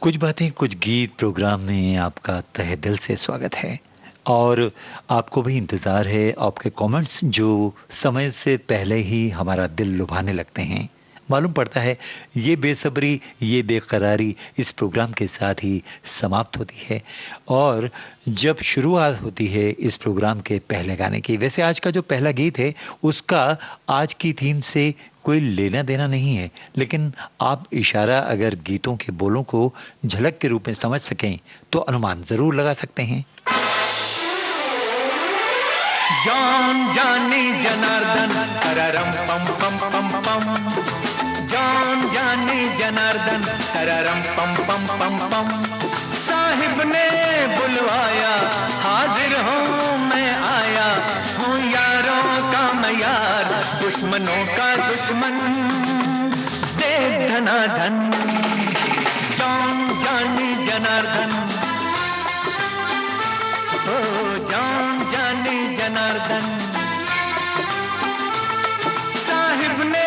कुछ बातें कुछ गीत प्रोग्राम में आपका तहे दिल से स्वागत है। और आपको भी इंतज़ार है आपके कमेंट्स जो समय से पहले ही हमारा दिल लुभाने लगते हैं। मालूम पड़ता है ये बेसब्री, ये बेकरारी इस प्रोग्राम के साथ ही समाप्त होती है। और जब शुरुआत होती है इस प्रोग्राम के पहले गाने की, वैसे आज का जो पहला गीत है उसका आज की थीम से कोई लेना देना नहीं है, लेकिन आप इशारा अगर गीतों के बोलों को झलक के रूप में समझ सकें तो अनुमान जरूर लगा सकते हैं। जान जानी जनार्दन तररम पम पम पम पम। जान जानी जनार्दन तररम पम पम पम पम। साहिब ने बुलवाया, हाजिर हूँ मैं आया, हूँ यारों का मैं यार, दुश्मनों का दुश्मन, दे धनाधन। जान जानी जनार्दन, ओ जान जानी जनार्दन। साहिब ने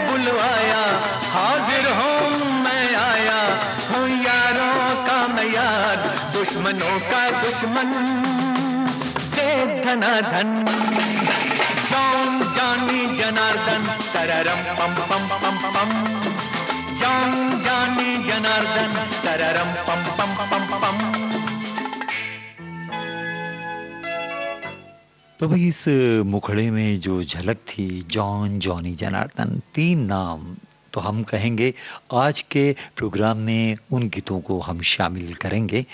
बुलवाया, हाजिर हूँ मैं आया, हूँ यारों का मैं यार, दुश्मनों का दुश्मन, दे धनाधन। जान जानी जनार्दन तररम पम पम पम पम। जान जानी जनार्दन तररम पम पम पम पम। तो भाई इस मुखड़े में जो झलक थी, जॉन, जॉनी, जनार्दन, तीन नाम तो हम कहेंगे आज के प्रोग्राम में उन गीतों को हम शामिल करेंगे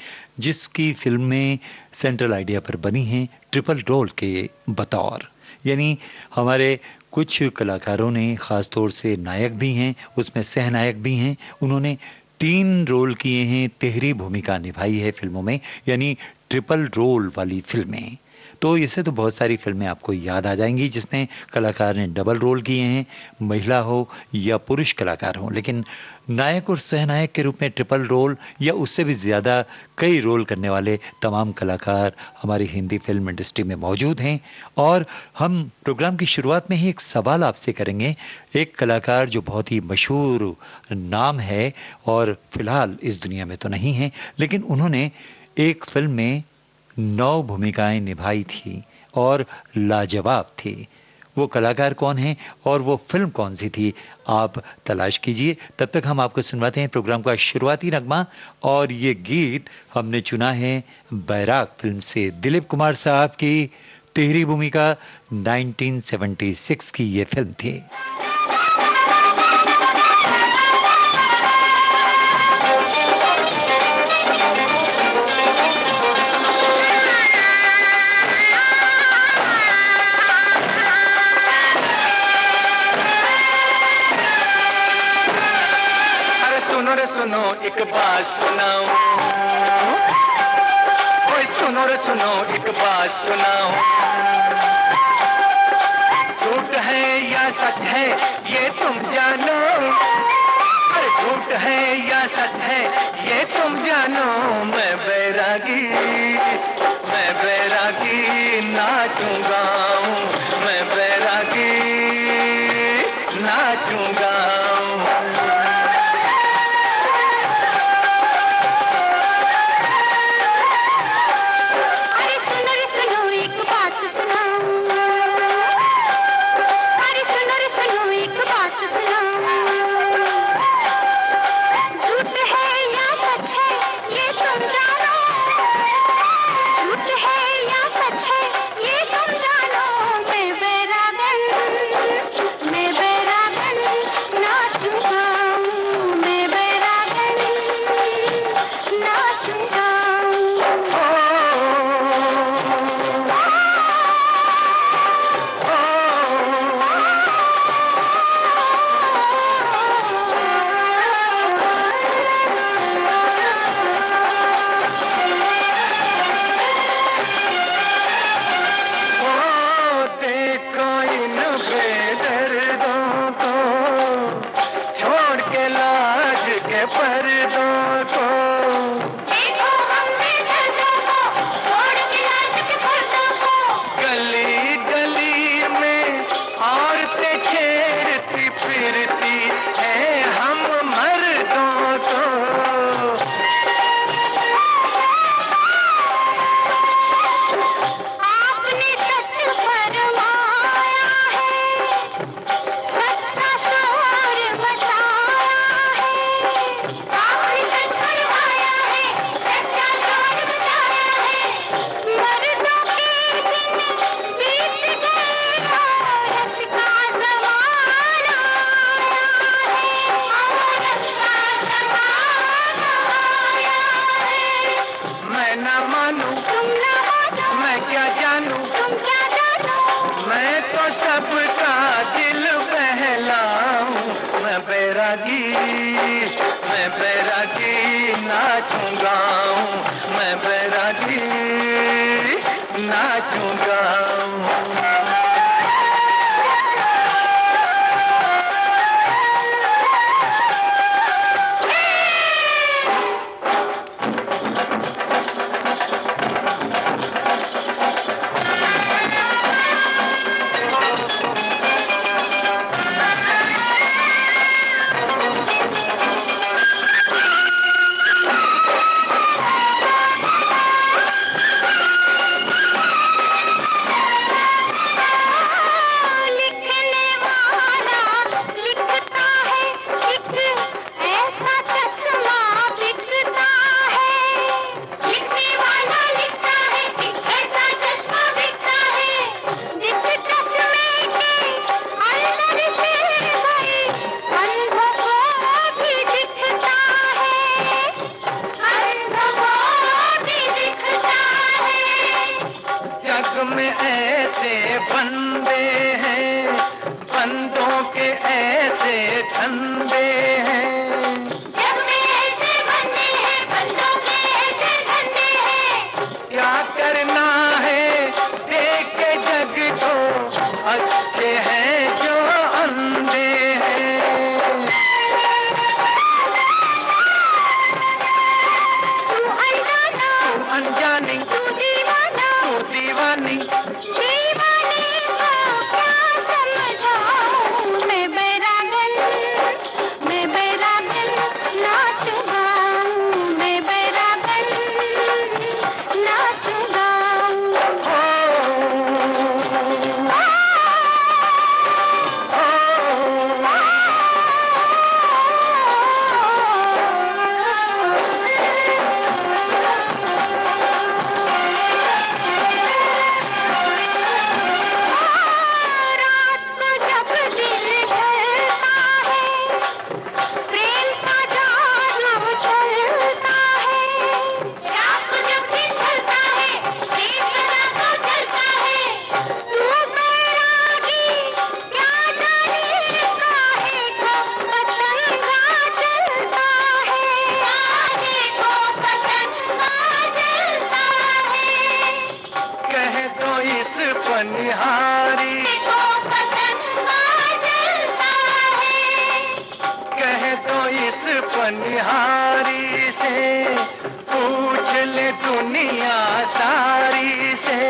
जिसकी फिल्में सेंट्रल आइडिया पर बनी हैं ट्रिपल रोल के बतौर। यानी हमारे कुछ कलाकारों ने, ख़ास तौर से नायक भी हैं उसमें, सहनायक भी हैं, उन्होंने तीन रोल किए हैं, तिहरी भूमिका निभाई है फिल्मों में, यानी ट्रिपल रोल वाली फिल्में। तो इससे तो बहुत सारी फिल्में आपको याद आ जाएंगी जिसने कलाकार ने डबल रोल किए हैं, महिला हो या पुरुष कलाकार हो, लेकिन नायक और सहनायक के रूप में ट्रिपल रोल या उससे भी ज़्यादा कई रोल करने वाले तमाम कलाकार हमारी हिंदी फिल्म इंडस्ट्री में मौजूद हैं। और हम प्रोग्राम की शुरुआत में ही एक सवाल आपसे करेंगे। एक कलाकार जो बहुत ही मशहूर नाम है और फिलहाल इस दुनिया में तो नहीं है, लेकिन उन्होंने एक फिल्म में 9 भूमिकाएं निभाई थी और लाजवाब थी। वो कलाकार कौन है और वो फिल्म कौन सी थी, आप तलाश कीजिए। तब तक हम आपको सुनवाते हैं प्रोग्राम का शुरुआती नगमा। और ये गीत हमने चुना है बैराग फिल्म से, दिलीप कुमार साहब की तिहरी भूमिका, 1976 की ये फिल्म थी। सुनो एक बात सुनाओ, ओए सुनो रे सुनो एक बात सुनाओ। झूठ है या सच है ये तुम जानो, अरे झूठ है या सच है ये तुम जानो। मैं बैरागी नाचूंगा, मैं बैरागी नाचूंगा। फिरती है हम मर्दों को। मैं बैरागी नाचूंगा, मैं बैरागी नाचूंगा। में ऐसे बंदे हैं, बंदों के ऐसे धंधे हैं। जग में ऐसे बंदे हैं, बंदों के ऐसे धंधे हैं। क्या करना है देख के जग को, अच्छे हैं जो अंधे हैं। तू अनजाना, तू अनजानी, तू दीवाना, तू दीवानी, दीवानी को क्या समझाऊं। मैं बैरागन नाचूंगा, मैं बैरागन नाचूंगा। पनिहारी को पतंगा जलता है, कहे तो इस पनिहारी से पूछ ले दुनिया सारी से।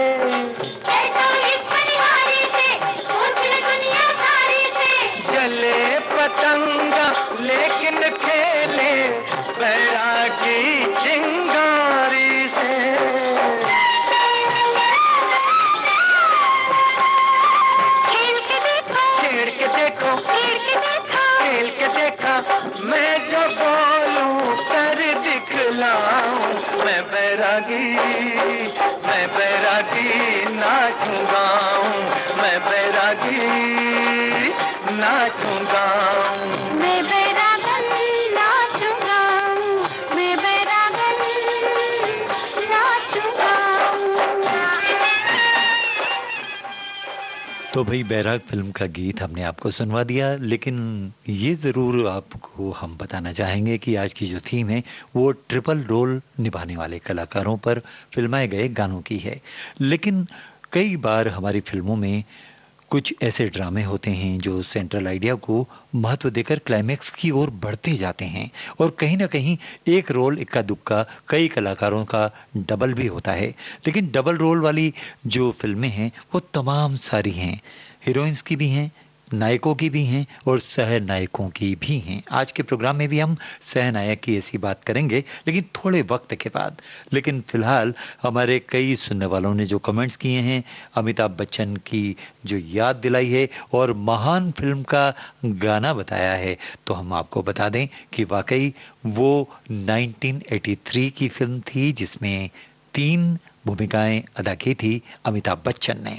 कहे तो इस पनिहारी से पूछ ले दुनिया सारी से। जले पतंगा लेकिन खेले बैरागी चिंगारी से। खेल के देखा, मैं जो बोलूं कर दिखलाऊं। मैं बैरागी नाचूंगा, मैं बैरागी नाचूंगा। मैं बैरागन नाचूंगा, मैं बैरागन नाचूंगा। तो भाई बैराग फिल्म का गीत हमने आपको सुनवा दिया, लेकिन ये ज़रूर आपको हम बताना चाहेंगे कि आज की जो थीम है वो ट्रिपल रोल निभाने वाले कलाकारों पर फिल्माए गए गानों की है। लेकिन कई बार हमारी फिल्मों में कुछ ऐसे ड्रामे होते हैं जो सेंट्रल आइडिया को महत्व देकर क्लाइमैक्स की ओर बढ़ते जाते हैं, और कहीं ना कहीं एक रोल इक्का दुक्का कई कलाकारों का डबल भी होता है। लेकिन डबल रोल वाली जो फिल्में हैं वो तमाम सारी हैं, हीरोइंस की भी हैं, नायकों की भी हैं और सहनायकों की भी हैं। आज के प्रोग्राम में भी हम सहनायक की ऐसी बात करेंगे, लेकिन थोड़े वक्त के बाद। लेकिन फिलहाल हमारे कई सुनने वालों ने जो कमेंट्स किए हैं, अमिताभ बच्चन की जो याद दिलाई है और महान फिल्म का गाना बताया है, तो हम आपको बता दें कि वाकई वो 1983 की फिल्म थी जिसमें 3 भूमिकाएं अदा की थी अमिताभ बच्चन ने।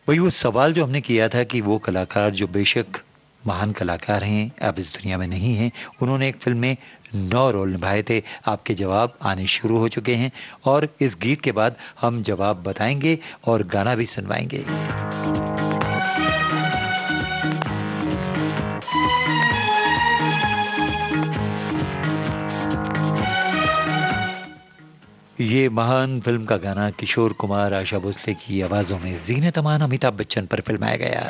वही वो सवाल जो हमने किया था कि वो कलाकार जो बेशक महान कलाकार हैं, अब इस दुनिया में नहीं हैं, उन्होंने एक फिल्म में 9 रोल निभाए थे। आपके जवाब आने शुरू हो चुके हैं और इस गीत के बाद हम जवाब बताएंगे और गाना भी सुनवाएंगे। ये महान फिल्म का गाना किशोर कुमार, आशा भोसले की आवाज़ों में ज़ीनत अमान, अमिताभ बच्चन पर फिल्माया गया।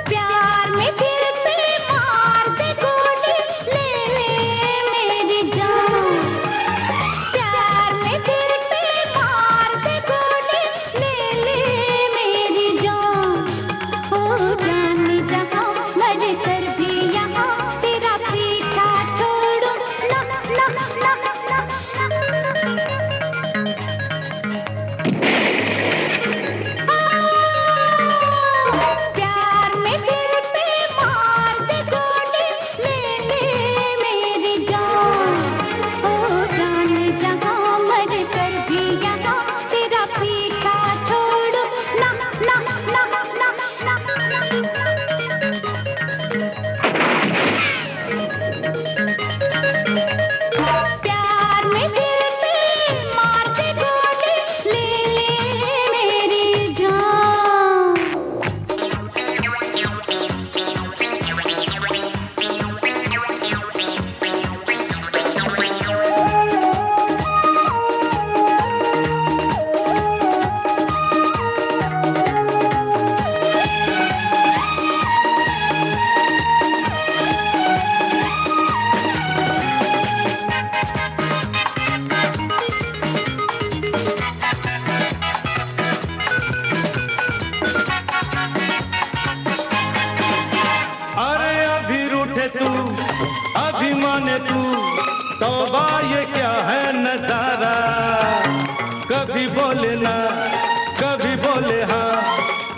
प्यार में दिल पे मार दे गोली, ले ले मेरी जान। प्यार में दिल पे मार दे गोली, ले ले मेरी जान। ओ जाने जहां मर कर भी यहाँ तेरा पीछा छोड़ूं ना ना ना ना प्यार में दिल पे मार दे गोली, ले ले मेरी जान। ओ जाने जहां मर कर भी यहाँ तेरा पीछा छोड़ूं ना ना ना ना प्यार में दिल पे मार दे गोली, ले ले मेरी जान। अरे अभी रूठे तू, अभी माने तू, तौबा ये क्या है नजारा। कभी बोले ना, कभी बोले हाँ,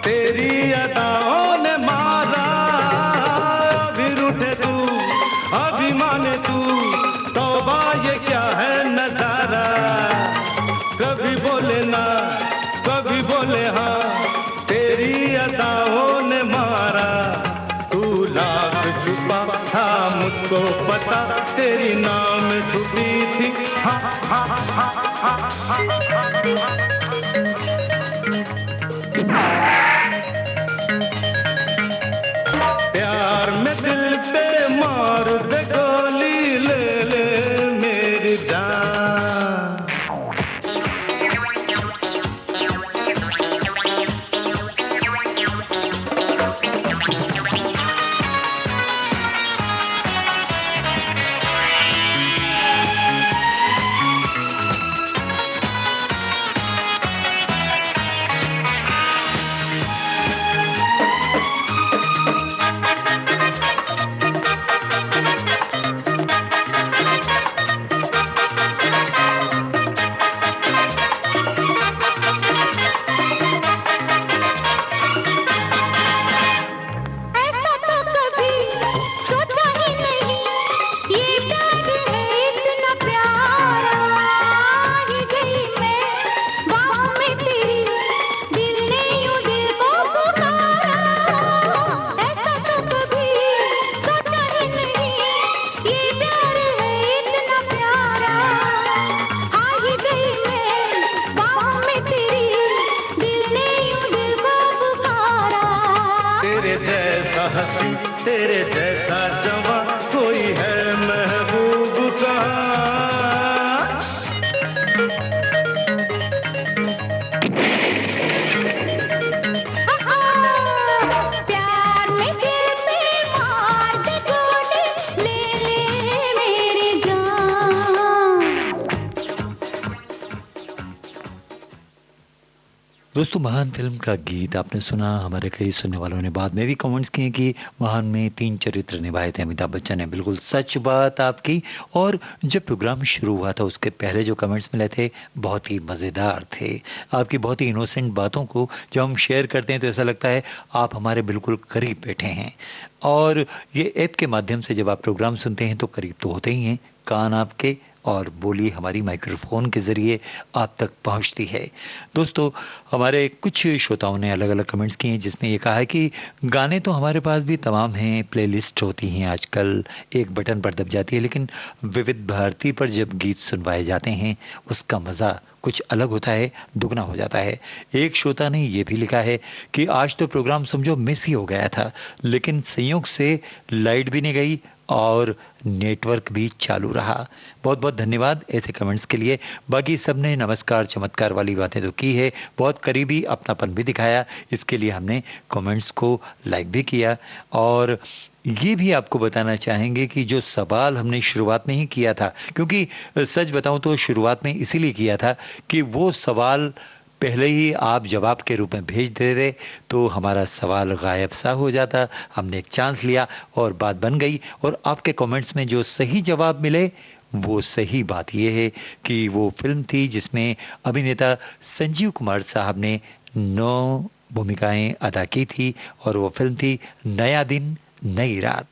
तेरी अदाओं ने मारा। अभी रूठे तू, अभी माने तू, तौबा ये क्या है नजारा। कभी बोले ना, कभी बोले हाँ, तेरी अदाओं ने मारा। तू लाख छुपा था मुझको पता, तेरी नाम छुपी थी हाँ हाँ हाँ हाँ प्यार में दिल पे मार दे गोली, ले ले मेरी जान। ऐसा तो कभी सोचा ही नहीं, ये प्यार है इतना प्यारा। ही गई मैं बाहों में तेरी, दिल ने यूं दिल को पुकारा। ऐसा तो कभी सोचा ही नहीं, ये प्यार है इतना प्यारा। आ ही गई मैं बाहों में तेरी, दिल ने यूं दिल को पुकारा। तेरे जैसा हंसी, तेरे जैसा जवां, कोई है महबूब का। प्यार में दिल पे मार दे गोली, ले ले मेरी जान। दोस्तों, महान फिल्म का गीत आपने सुना। हमारे कई सुनने वालों ने बाद में भी कमेंट्स किए कि महान में 3 चरित्र निभाए थे अमिताभ बच्चन ने। बिल्कुल सच बात आपकी। और जब प्रोग्राम शुरू हुआ था उसके पहले जो कमेंट्स मिले थे बहुत ही मज़ेदार थे। आपकी बहुत ही इनोसेंट बातों को जब हम शेयर करते हैं तो ऐसा लगता है आप हमारे बिल्कुल करीब बैठे हैं। और ये ऐप के माध्यम से जब आप प्रोग्राम सुनते हैं तो करीब तो होते ही हैं, कान आपके और बोली हमारी माइक्रोफोन के ज़रिए आप तक पहुंचती है। दोस्तों, हमारे कुछ श्रोताओं ने अलग अलग कमेंट्स किए हैं जिसमें ये कहा है कि गाने तो हमारे पास भी तमाम हैं, प्लेलिस्ट होती हैं आजकल, एक बटन पर दब जाती है, लेकिन विविध भारती पर जब गीत सुनवाए जाते हैं उसका मज़ा कुछ अलग होता है, दुगना हो जाता है। एक श्रोता ने ये भी लिखा है कि आज तो प्रोग्राम समझो मिस ही हो गया था, लेकिन संयोग से लाइट भी नहीं गई और नेटवर्क भी चालू रहा। बहुत बहुत धन्यवाद ऐसे कमेंट्स के लिए। बाकी सब ने नमस्कार चमत्कार वाली बातें तो की है, बहुत करीबी अपनापन भी दिखाया, इसके लिए हमने कमेंट्स को लाइक भी किया। और ये भी आपको बताना चाहेंगे कि जो सवाल हमने शुरुआत में ही किया था, क्योंकि सच बताऊं तो शुरुआत में इसीलिए किया था कि वो सवाल पहले ही आप जवाब के रूप में भेज देते तो हमारा सवाल गायब सा हो जाता। हमने एक चांस लिया और बात बन गई, और आपके कमेंट्स में जो सही जवाब मिले वो सही बात यह है कि वो फिल्म थी जिसमें अभिनेता संजीव कुमार साहब ने 9 भूमिकाएं अदा की थी, और वो फिल्म थी नया दिन नई रात।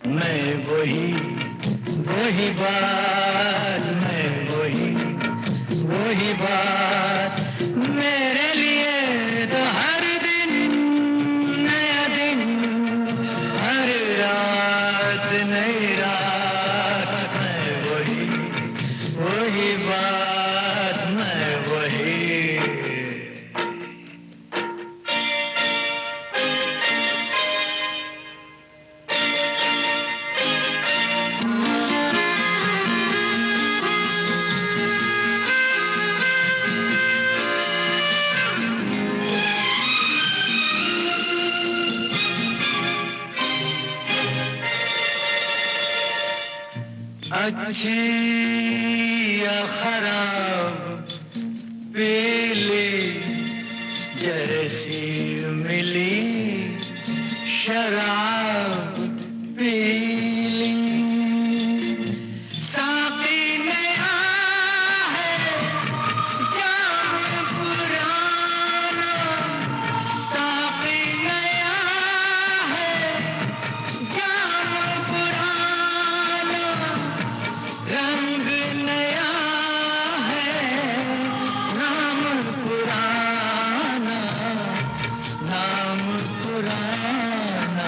मैं वही बात, मैं वही बात, मेरे लिए तो हर दिन नया दिन, हर रात नई रात। मैं वही बात, मैं वही। अच्छी या खराब पीली जैसी मिली शराब पीली, साकी नया है जाम पुराना, साकी नया है जाम पुराना, रंग नया है नाम पुराना, नाम पुराना।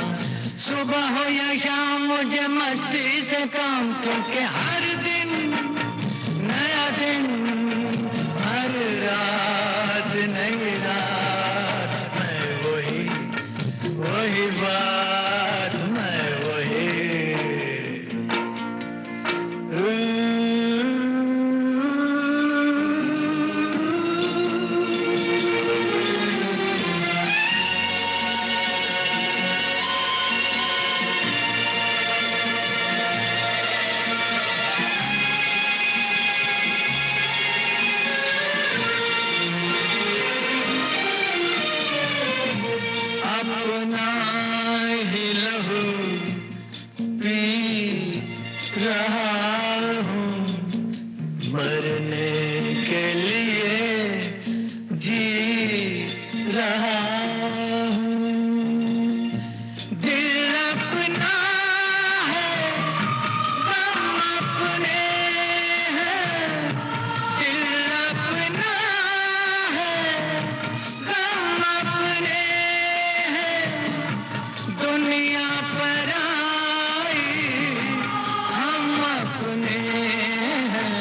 सुबह हो या शाम मुझे मस्ती से काम, क्योंकि हर दिन नया दिन, हर रात नई रात। मैं वही बात, मैं वही। अपना ही लहू पी रहा हूँ, मरने के लिए जी रहा हूँ। दिल अपना है, गम अपने हैं, दिल अपना है, गम अपने हैं, दुनिया पर आई हम अपने हैं,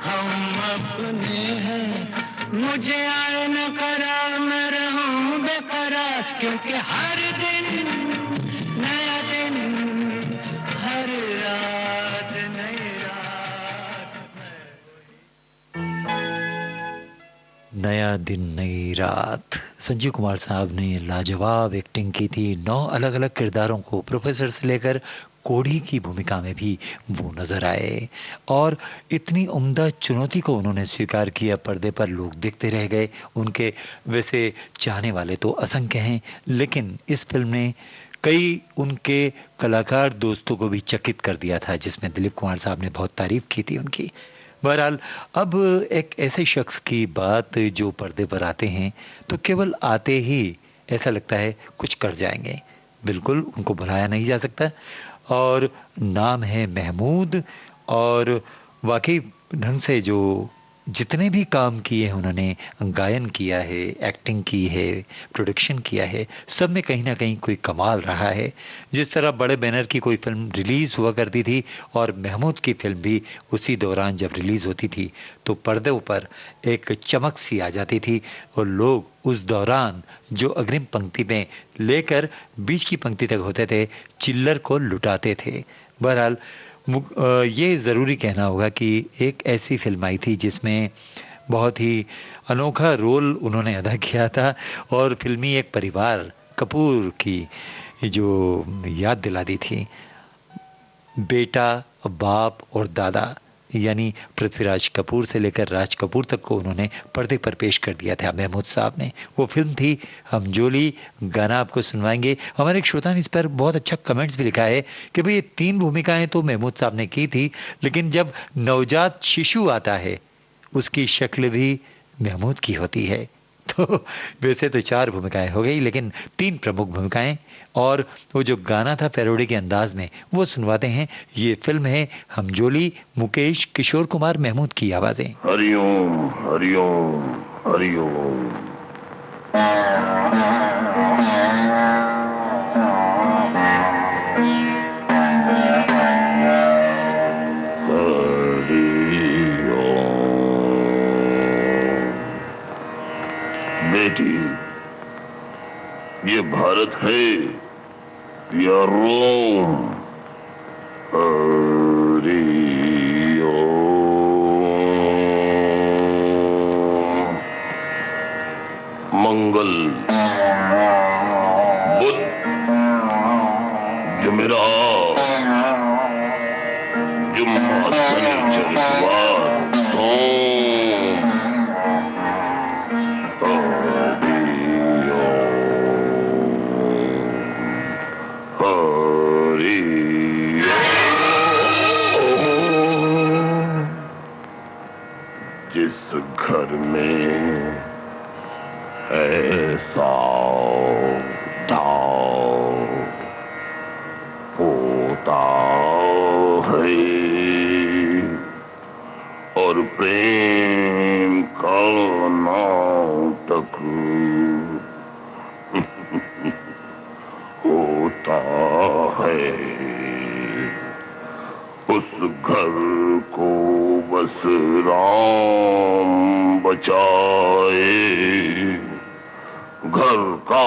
हम अपने हैं। मुझे आए न करार, मैं रहूं बेकरार, क्योंकि हर दिन नया दिन, हर रात नई रात। नया दिन नई रात। संजीव कुमार साहब ने लाजवाब एक्टिंग की थी, 9 अलग अलग किरदारों को, प्रोफेसर से लेकर कोढ़ी की भूमिका में भी वो नजर आए, और इतनी उम्दा चुनौती को उन्होंने स्वीकार किया, पर्दे पर लोग देखते रह गए। उनके वैसे चाहने वाले तो असंख्य हैं, लेकिन इस फिल्म ने कई उनके कलाकार दोस्तों को भी चकित कर दिया था, जिसमें दिलीप कुमार साहब ने बहुत तारीफ की थी उनकी। बहरहाल, अब एक ऐसे शख्स की बात जो पर्दे पर आते हैं तो केवल आते ही ऐसा लगता है कुछ कर जाएंगे। बिल्कुल उनको भुलाया नहीं जा सकता, और नाम है महमूद। और वाकई ढंग से जो जितने भी काम किए हैं उन्होंने, गायन किया है, एक्टिंग की है, प्रोडक्शन किया है, सब में कहीं ना कहीं कोई कमाल रहा है। जिस तरह बड़े बैनर की कोई फिल्म रिलीज़ हुआ करती थी और महमूद की फिल्म भी उसी दौरान जब रिलीज़ होती थी तो पर्दे पर एक चमक सी आ जाती थी, और लोग उस दौरान जो अग्रिम पंक्ति में लेकर बीच की पंक्ति तक होते थे, चिल्लर को लुटाते थे। बहरहाल, ये ज़रूरी कहना होगा कि एक ऐसी फिल्म आई थी जिसमें बहुत ही अनोखा रोल उन्होंने अदा किया था, और फिल्मी एक परिवार कपूर की जो याद दिला दी थी। बेटा, बाप और दादा, यानी पृथ्वीराज कपूर से लेकर राज कपूर तक को उन्होंने पर्दे पर पेश कर दिया था महमूद साहब ने। वो फिल्म थी हमजोली। गाना आपको सुनवाएंगे। हमारे एक श्रोता ने इस पर बहुत अच्छा कमेंट्स भी लिखा है कि भाई ये 3 भूमिकाएं तो महमूद साहब ने की थी, लेकिन जब नवजात शिशु आता है उसकी शक्ल भी महमूद की होती है। तो वैसे तो 4 भूमिकाएं हो गई, लेकिन 3 प्रमुख भूमिकाएं। और वो जो गाना था पैरोडी के अंदाज में, वो सुनवाते हैं। ये फिल्म है हमजोली, मुकेश, किशोर कुमार, महमूद की आवाजें। हरिओम हरिओम हरिओम। बेटी, ये भारत है या रोम? मंगल, बुध, जुमेरात, जुम्मा, शनिचर, इतवार, सोम। जिस घर में ऐसा दाव होता है और प्रेम का नाटक होता है, उस घर को बस राम बचाए। घर का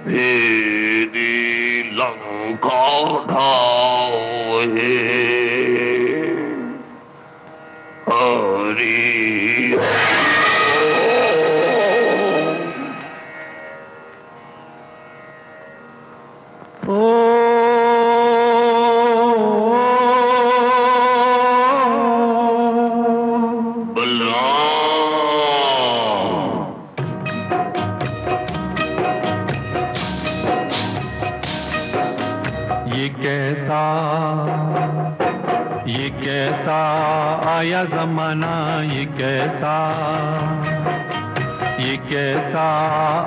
भेदी लंका ढाए। हरि ये कैसा आया जमाना, ये कैसा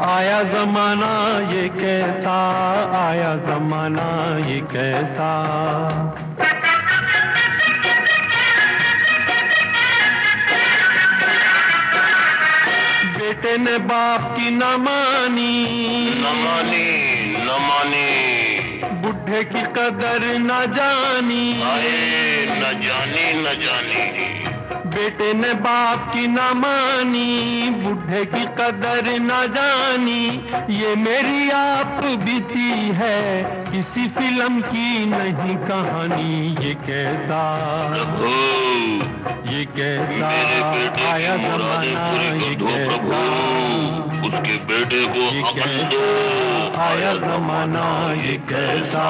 आया जमाना, ये कैसा आया जमाना, ये कैसा। बेटे ने बाप की न मानी, बुढ़े की कदर न जानी, न जानी। बेटे ने बाप की न मानी, बुढ़े की कदर न जानी। ये मेरी आप बीती है, किसी फिल्म की नहीं कहानी। ये कैसा आया जमाना, ये कैसा उसके बेटे को अकल दो। आया जमाना, ये कैसा।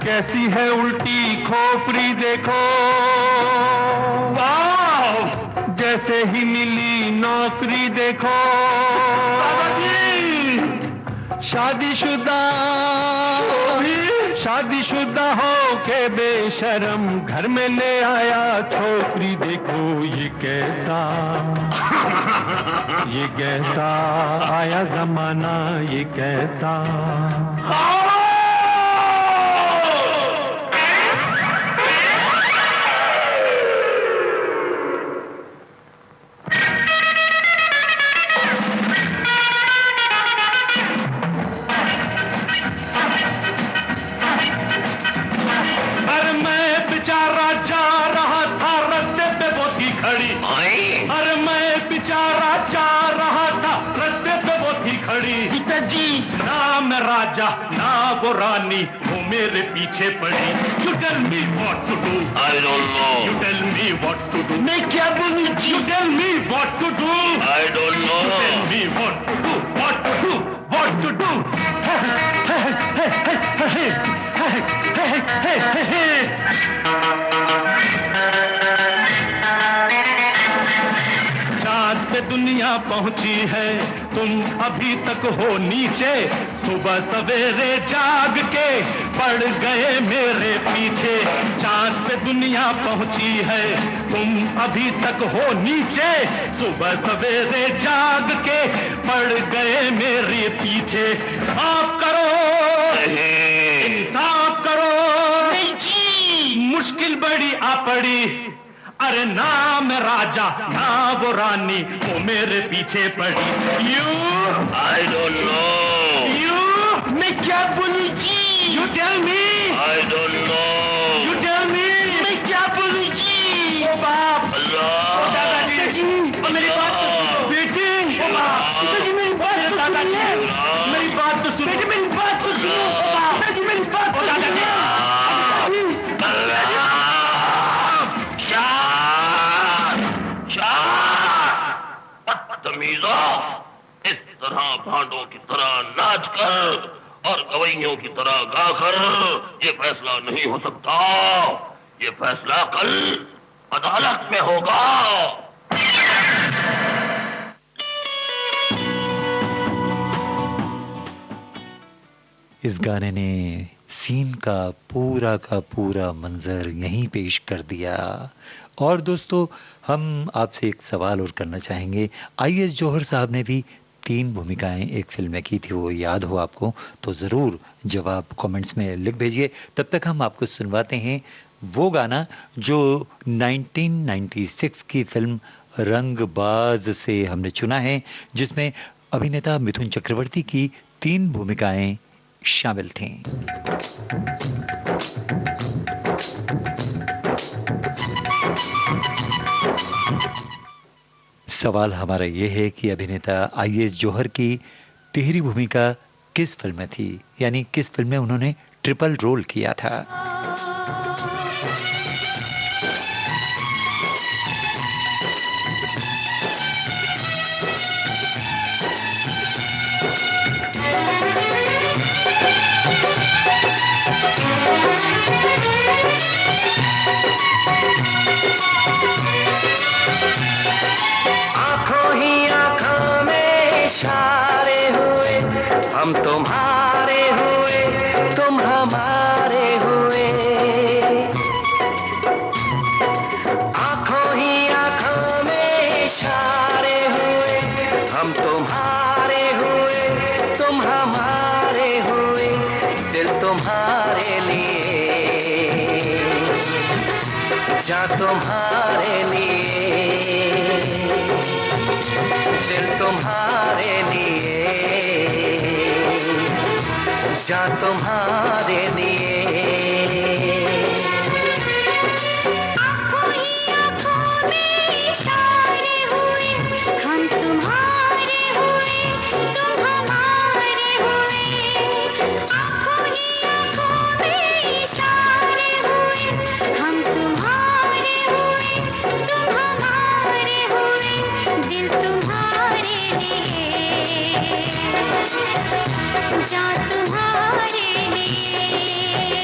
कैसी है उल्टी खोपड़ी देखो, जैसे ही मिली नौकरी देखो शादीशुदा हो के बेशरम घर में ले आया छोकरी देखो ये कैसा आया जमाना ये कैसा। राजा ना वो रानी वो मेरे पीछे पड़ी। You tell me what to do. I don't know. You tell me what to do. मैं क्या बोलूं? You tell me what to do. I don't know. You tell me what to do. What to do. What to do. चाँद पे दुनिया पहुंची है तुम अभी तक हो नीचे। सुबह सवेरे जाग के पड़ गए मेरे पीछे। चाँद पे दुनिया पहुंची है तुम अभी तक हो नीचे। सुबह सवेरे जाग के पड़ गए मेरे पीछे। आप करो इंसाफ करो मुश्किल बड़ी आ पड़ी। अरे नाम राजा ना वो रानी वो मेरे पीछे पड़ी। You I don't know. You मैं क्या बोलूं जी? You tell me. I don't know. You tell me. मैं क्या बोलूं जी? ओ बाप अल्लाह। ओ दादाजी ओ मेरी बात तो सुनो बेटी। ओ बाप दादाजी मेरी बात तो सुनिए। मेरी बात तो सुनो बेटी मेरी बात तो सुनो। ओ बाप दादाजी मेरी बात तो दादाजी बदतमीज़ो, इस तरह भांडों की तरह नाच कर और गवैयों की तरह गाकर ये फैसला नहीं हो सकता। ये फैसला कल अदालत में होगा। इस गाने ने सीन का पूरा मंजर यहीं पेश कर दिया। और दोस्तों हम आपसे एक सवाल और करना चाहेंगे। आईएस जौहर साहब ने भी 3 भूमिकाएं एक फिल्म में की थी, वो याद हो आपको तो ज़रूर जवाब कमेंट्स में लिख भेजिए। तब तक हम आपको सुनवाते हैं वो गाना जो 1996 की फिल्म रंगबाज से हमने चुना है, जिसमें अभिनेता मिथुन चक्रवर्ती की 3 भूमिकाएं शामिल थीं। सवाल हमारा ये है कि अभिनेता आईएस जौहर की तिहरी भूमिका किस फिल्म में थी, यानी किस फिल्म में उन्होंने ट्रिपल रोल किया था। हम तुम्हारे हुए तुम हमारे हुए। आंखों ही आंखों में इशारे हुए। हम तुम्हारे हुए तुम हमारे हुए। दिल तुम्हारे लिए जान तुम्हारे लिए। दिल तुम्हारे लिए जान तुम्हारे लिए। आँखों ही आँखों में इशारे हुए। हम तुम्हारे हुए तुम हमारे हुए। आँखों ही आँखों में इशारे हुए। हम तुम्हारे हुए तुम हमारे हुए। दिल तुम्हारे लिए जान तुम्हारे लिए।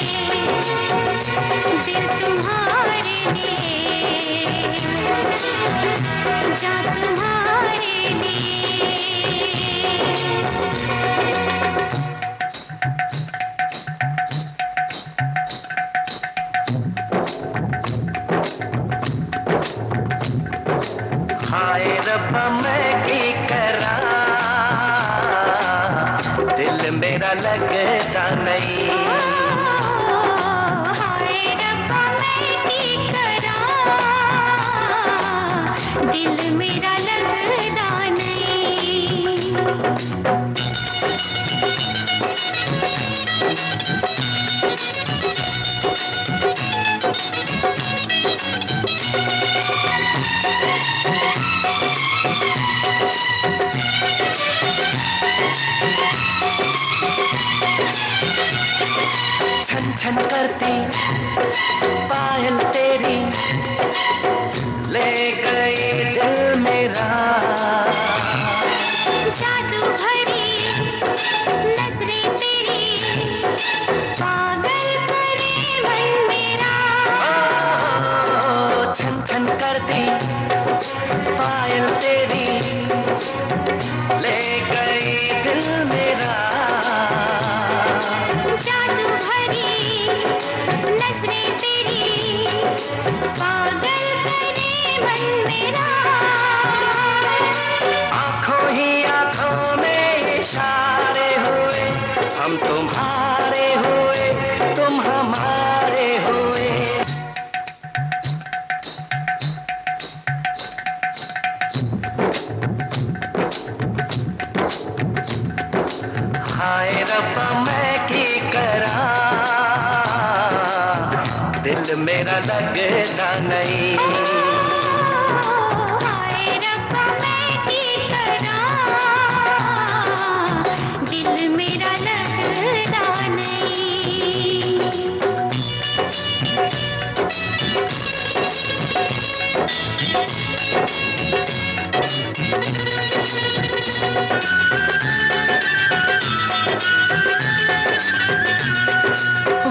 छन छन करती पायल तेरी ले गई दिल मेरा जादू भरी नजरें तेरी पागल करे मन मेरा छन छन करती पायल तेरी ले गई दिल मेरा जादू भरी नजरें तेरी पागल करे मन मेरा आंखों ही आंखों में इशारे हुए हम तुम्हारे हुए तुम हमारे हुए हाय रब्बा मैं की करा दिल मेरा लगता नहीं हाय रब्बा मैं की करा दिल मेरा लगता नहीं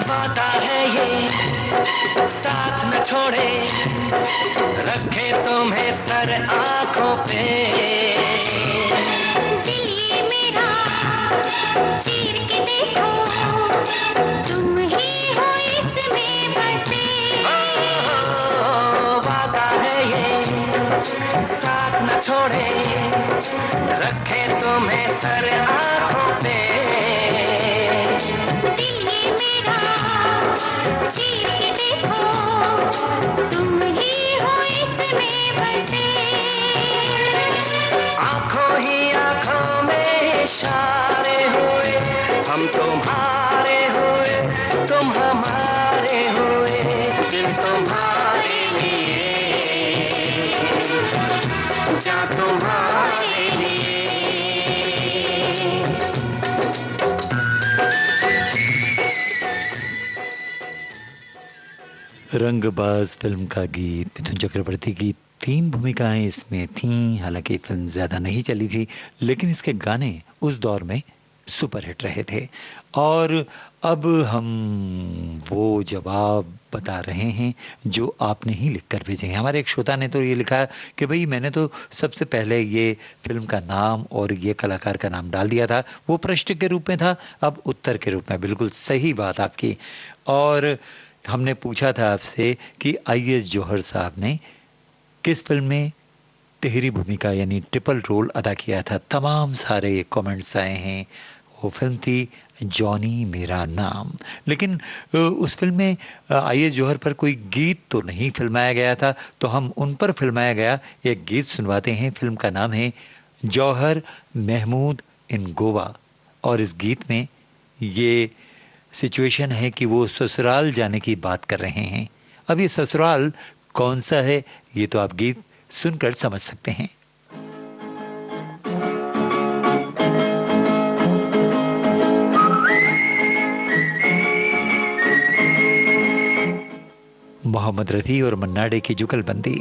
वादा है ये साथ न छोड़े रखे तुम्हें सर आंखों पे दिल ये मेरा चीर के देखो तुम ही हो इसमें बसे वादा है ये साथ न छोड़े रखे तुम्हें सर आंखों पे दिल ये मेरा चीर के देखो तुम ही हो इसमें बसे आंखों ही आंखों में इशारे हुए हम तुम्हारे हुए तुम हमारे हुए दिल तुम्हारे लिए जा तुम्हारे लिए रंगबाज फिल्म का गीत मिथुन चक्रवर्ती की 3 भूमिकाएं इसमें थीं। हालांकि फिल्म ज़्यादा नहीं चली थी, लेकिन इसके गाने उस दौर में सुपरहिट रहे थे। और अब हम वो जवाब बता रहे हैं जो आपने ही लिख कर भेजे हैं। हमारे एक श्रोता ने तो ये लिखा कि भाई मैंने तो सबसे पहले ये फिल्म का नाम और ये कलाकार का नाम डाल दिया था, वो प्रश्न के रूप में था, अब उत्तर के रूप में। बिल्कुल सही बात आपकी। और हमने पूछा था आपसे कि आईएस जौहर साहब ने किस फिल्म में तिहरी भूमिका यानी ट्रिपल रोल अदा किया था। तमाम सारे कमेंट्स आए हैं। वो फिल्म थी जॉनी मेरा नाम। लेकिन उस फिल्म में आईएस जौहर पर कोई गीत तो नहीं फिल्माया गया था, तो हम उन पर फिल्माया गया एक गीत सुनवाते हैं। फिल्म का नाम है जौहर महमूद इन गोवा। और इस गीत में ये सिचुएशन है कि वो ससुराल जाने की बात कर रहे हैं। अब ये ससुराल कौन सा है, ये तो आप गीत सुनकर समझ सकते हैं। मोहम्मद रफ़ी और मन्ना डे की जुगलबंदी।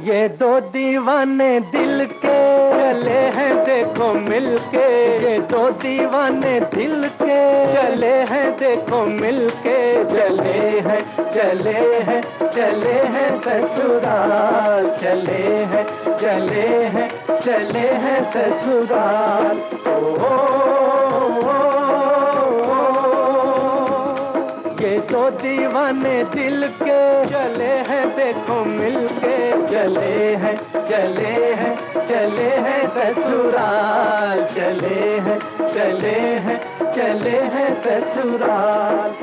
ये दो दीवाने दिल के चले हैं देखो मिलके, ये दो दीवाने दिल के चले हैं देखो मिलके, चले हैं चले हैं चले हैं ससुराल, चले हैं चले हैं चले हैं ससुराल। ये दो दीवाने दिल के चले हैं देखो मिलके, चले हैं चले हैं चले हैं ससुराल, चले हैं चले हैं चले हैं ससुराल।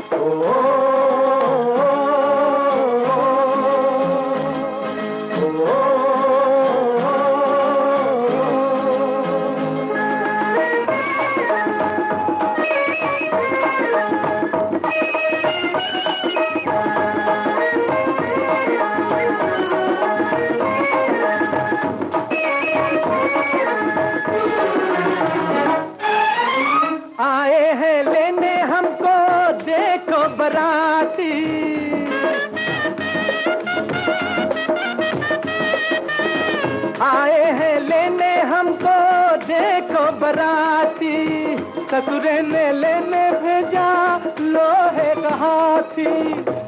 आए हैं हमको देखो बराती, आए हैं लेने हमको देखो बराती, ससुरे ने लेने भेजा लोहे का हाथी,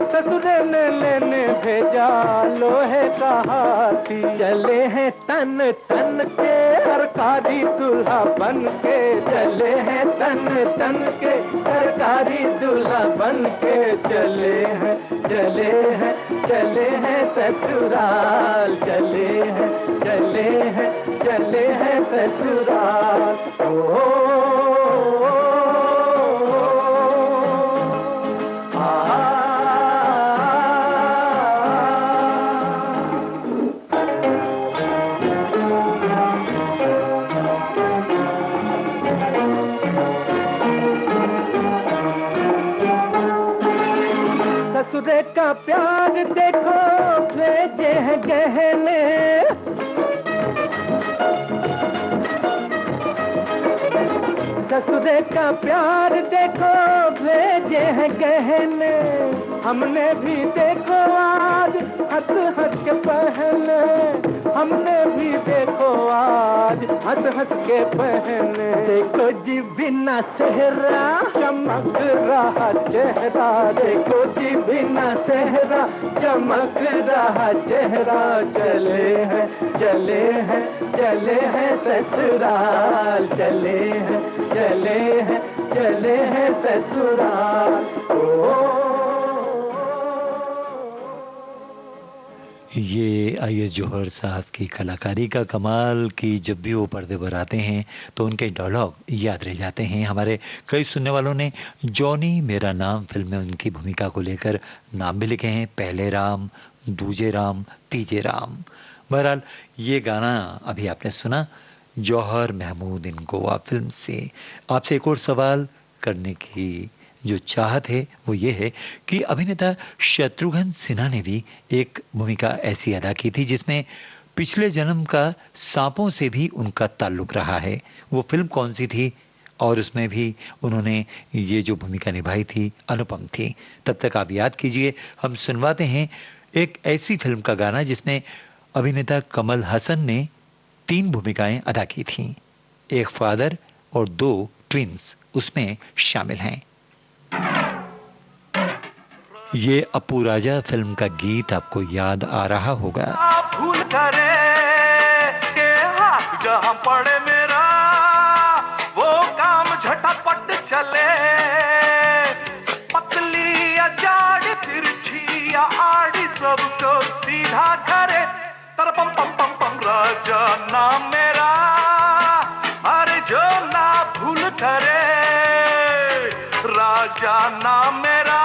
ससुरे ने लेने भेजा लोहे का हाथी। चले हैं तन तन के सरकारी दूल्हा बन के, चले हैं तन तन के सरकारी दूल्हा बन के, चले हैं चले हैं चले हैं ससुराल, चले हैं चले हैं चले हैं ससुराल। ससुरे का प्यार देखो भेजे हैं गहने, ससुरे का प्यार देखो भेजे हैं गहने, हमने भी देखो आज हंस हंस के पहने, हमने भी देखो आज हंस हंस के पहने। देखो जी बिना सेहरा चमक रहा चेहरा, देखो जी बिना सेहरा चमक रहा चेहरा, चले हैं चले हैं चले हैं ससुराल, चले हैं चले हैं चले हैं ससुराल। ये आइए जौहर साहब की कलाकारी का कमाल कि जब भी वो पर्दे पर आते हैं तो उनके डायलॉग याद रह जाते हैं। हमारे कई सुनने वालों ने जॉनी मेरा नाम फिल्म में उनकी भूमिका को लेकर नाम भी लिखे हैं, पहले राम, दूजे राम, तीजे राम। बहरहाल ये गाना अभी आपने सुना जौहर महमूद इन गोवा फिल्म से। आपसे एक और सवाल करने की जो चाहत है वो ये है कि अभिनेता शत्रुघ्न सिन्हा ने भी एक भूमिका ऐसी अदा की थी जिसमें पिछले जन्म का सांपों से भी उनका ताल्लुक रहा है। वो फिल्म कौन सी थी और उसमें भी उन्होंने ये जो भूमिका निभाई थी अनुपम थी। तब तक आप याद कीजिए, हम सुनवाते हैं एक ऐसी फिल्म का गाना जिसमें अभिनेता कमल हसन ने 3 भूमिकाएं अदा की थीं। एक फादर और 2 ट्विंस उसमें शामिल हैं। ये अपू राजा फिल्म का गीत आपको याद आ रहा होगा। भूल करे के हाथ जहां पड़े मेरा वो काम झटापट चले, पतली या जाड़ तिरछी या आड़ी सबको सीधा करे। तरपम पम पम पम राजा नाम मेरा, अरे जो ना भूल करे राजा नाम मेरा।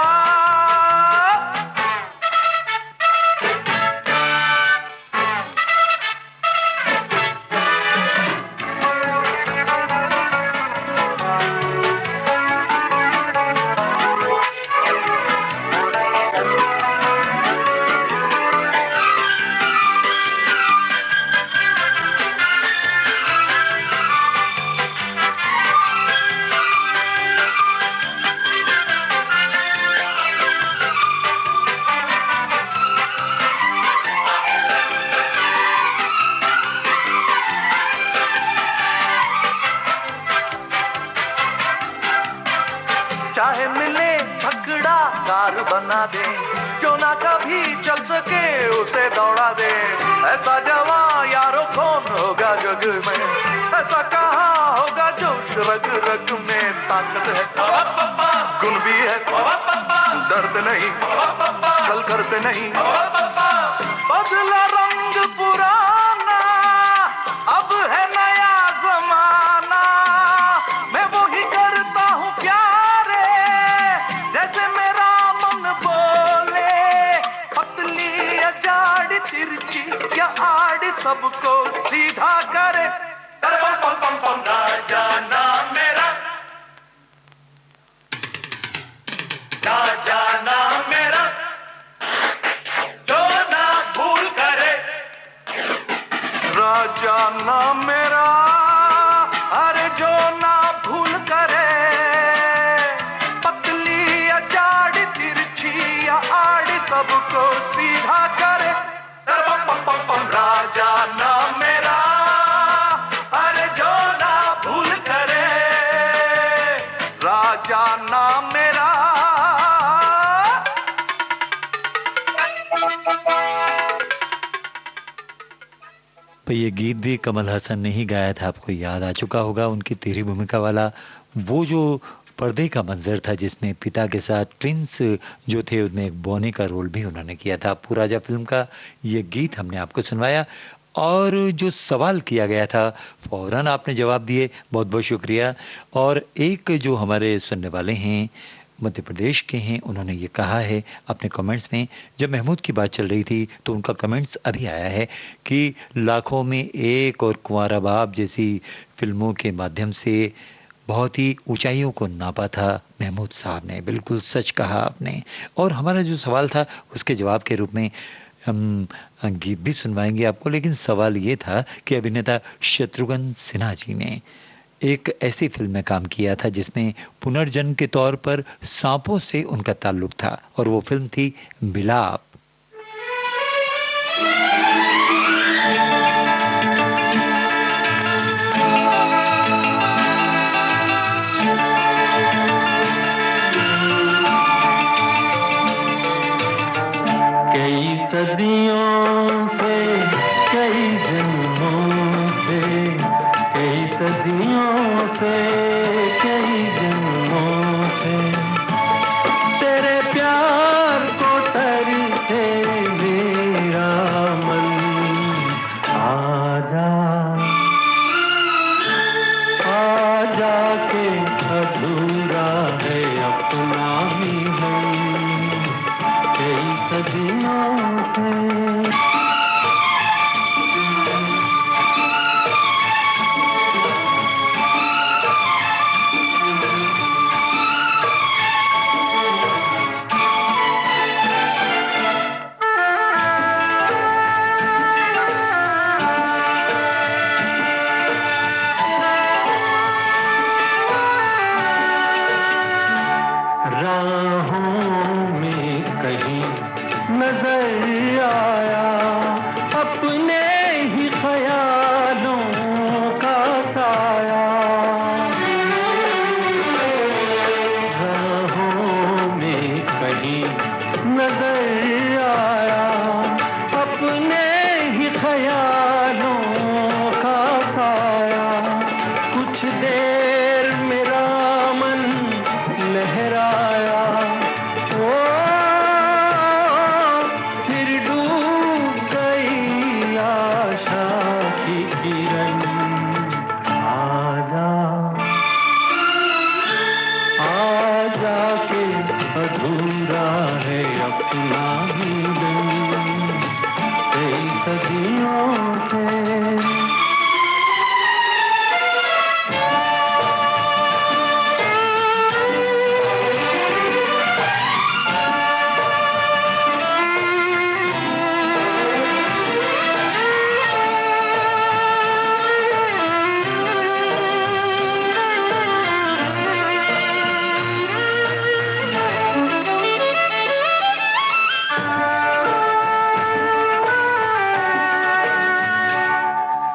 चाहे मिले झगड़ा कार बना दे, जो ना कभी चल सके उसे दौड़ा दे। ऐसा जवां यारों कौन होगा जग में, ऐसा कहाँ होगा जोश रग रग में। ताकत है गुण भी है, डरते नहीं छल करते नहीं। बदला रंग पुराना अब है नया जमाना, मैं वो ही करता हूँ प्यारे जैसे मेरा मन बोले। पतली या जाड़ी तिरछी या आड़ी सबको सीधा करे। पम पम पम पम राजा नाम मेरा, राजा नाम मेरा, जो ना भूल करे राजा नाम मेरा, अरे जो ना भूल करे। सबको सीधा करे। पम पम पम पम राजा नाम मेरा, अरे जो ना भूल करे, राजा नाम मेरा। तो ये गीत भी कमल हसन ने ही गाया था, आपको याद आ चुका होगा। उनकी तेरी भूमिका वाला वो जो पर्दे का मंजर था जिसमें पिता के साथ ट्विंस जो थे, उसमें एक बोनी का रोल भी उन्होंने किया था। पूरा जा फिल्म का ये गीत हमने आपको सुनवाया। और जो सवाल किया गया था फौरन आपने जवाब दिए, बहुत बहुत शुक्रिया। और एक जो हमारे सुनने वाले हैं मध्य प्रदेश के हैं, उन्होंने ये कहा है अपने कमेंट्स में, जब महमूद की बात चल रही थी तो उनका कमेंट्स अभी आया है कि लाखों में एक और कुंवारा बाप जैसी फिल्मों के माध्यम से बहुत ही ऊंचाइयों को नापा था महमूद साहब ने। बिल्कुल सच कहा आपने। और हमारा जो सवाल था उसके जवाब के रूप में हम गीत भी सुनवाएंगे आपको, लेकिन सवाल ये था कि अभिनेता शत्रुघ्न सिन्हा जी ने एक ऐसी फिल्म में काम किया था जिसमें पुनर्जन्म के तौर पर सांपों से उनका ताल्लुक था, और वो फिल्म थी बिलाप। कई सदियों से, कई जन्मों से, कई सदियों से, कई जन्मों से तेरे प्यार को तरसे मेरा मन। आजा आजा के अधूरा है अपना ही मन, कई सदियों से। राहों में कहीं नजर आया अपने ही ख्यालों का साया। राहों में कहीं नजर आया अपने ही ख्यालों का साया। कुछ देर मेरा मन लहराया, ओ फिर डूब गई आशा की किरण। आजा आजा के अधूरा है अपना ही दिन, कई सदियों से।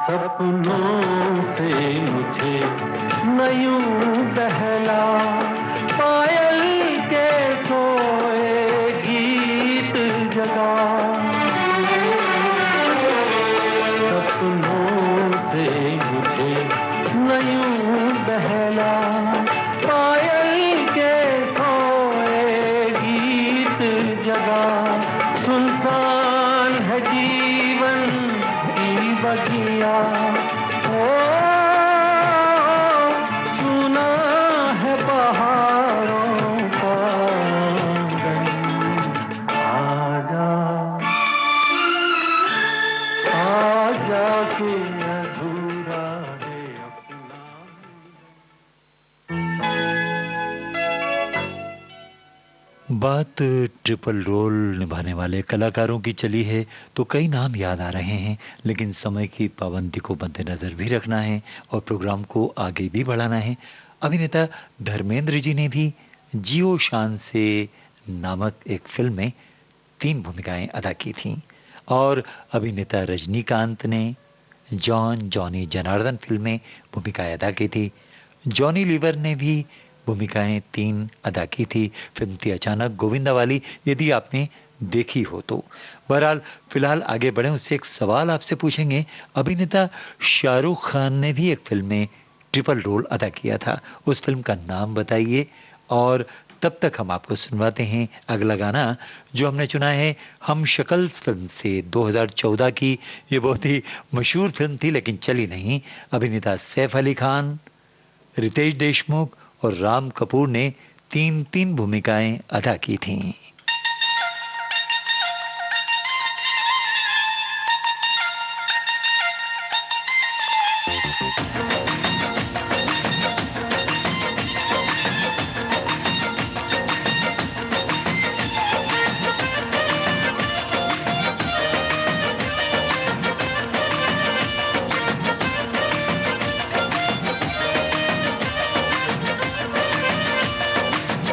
सपनों से मुझे न यूं बहला, पायल के सोए गीत जगा। सपनों से मुझे न यूं बहला, पायल के सोए गीत जगा। सुनसान है जीवन की बगिया, ओ सुना है पहाड़ों का आंगन। आजा आजा के अधूरा है अपना। बात ट्रिपल रोल निभाने वाले कलाकारों की चली है तो कई नाम याद आ रहे हैं, लेकिन समय की पाबंदी को मद्देनजर भी रखना है और प्रोग्राम को आगे भी बढ़ाना है। अभिनेता धर्मेंद्र जी ने भी जियो शान से नामक एक फिल्म में 3 भूमिकाएं अदा की थीं और अभिनेता रजनीकांत ने जॉन जॉनी जनार्दन फिल्म में भूमिकाएं अदा की थी। जॉनी लीवर ने भी भूमिकाएं 3 अदा की थी। फिल्म थी अचानक गोविंदा वाली, यदि आपने देखी हो तो। बहरहाल फिलहाल आगे बढ़े, उससे एक सवाल आपसे पूछेंगे। अभिनेता शाहरुख खान ने भी एक फिल्म में ट्रिपल रोल अदा किया था, उस फिल्म का नाम बताइए। और तब तक हम आपको सुनवाते हैं अगला गाना जो हमने चुना है हम शक्ल्स फिल्म से, 2014 की। ये बहुत ही मशहूर फिल्म थी लेकिन चली नहीं। अभिनेता सैफ अली खान, रितेश देशमुख और राम कपूर ने 3 भूमिकाएं अदा की थीं।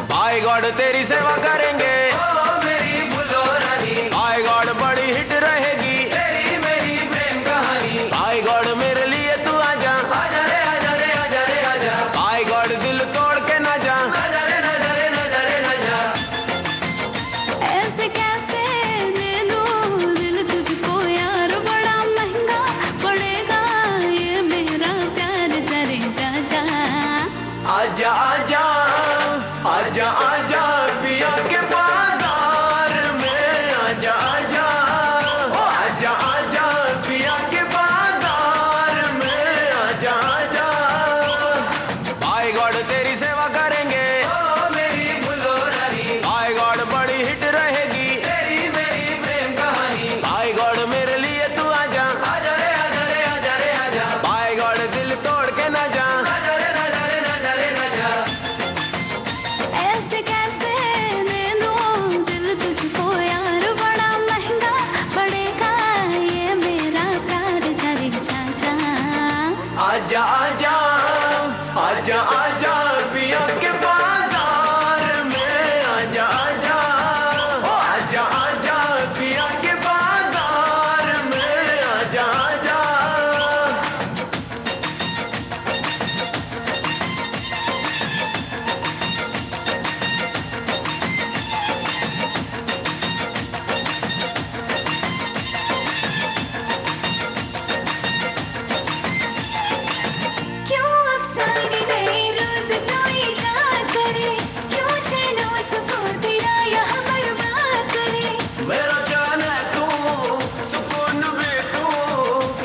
बाय गॉड तेरी सेवा करेंगे, ओ मेरी बुलो रानी। बाय गॉड बड़ी हिट रहेगी तेरी मेरी प्रेम कहानी। बाय गॉड मेरे लिए तू आजा, आजा रे आजा रे आजा रे आजा। बाय गॉड दिल तोड़ के ना जा, आजा रे ना जा रे ना जा रे ना जा। ऐसे कैसे दे दूं दिल तुझको यार, बड़ा महंगा पड़ेगा ये मेरा प्यार, जरे जा जा। आजा आजा आजा आजा पिया के बाजार में, आजा आजा ओ आजा आजा पिया के बाजार में, आजा आजा। बाय गॉड तेरी सेवा करेंगे, ओ मेरी बुलो रानी। बाय गॉड बड़ी हिट रहेगी तेरी मेरी प्रेम कहानी। बाय गॉड मेरे लिए तू आजा, आजा रे आजा रे आजा रे आजा। बाय गॉड दिल तोड़ के ना जा, आजा रे ना जा रे ना जा रे ना जा। ऐसे कैसे दे दूं दिल तुझको यार, बड़ा महंगा पड़ेगा ये मेरा प्यार, जरे जा जा। आजा आजा आजा आजा पिया के बाजार में, आजा आजा ओ आजा आजा पिया के बाजार में, आजा आजा। क्यों अफसाने गए रोज कोई याद करे, क्यों चैनो उसको तेरा यहाँ बर्बाद करे। मेरा जान है तू, सुकून भी तू,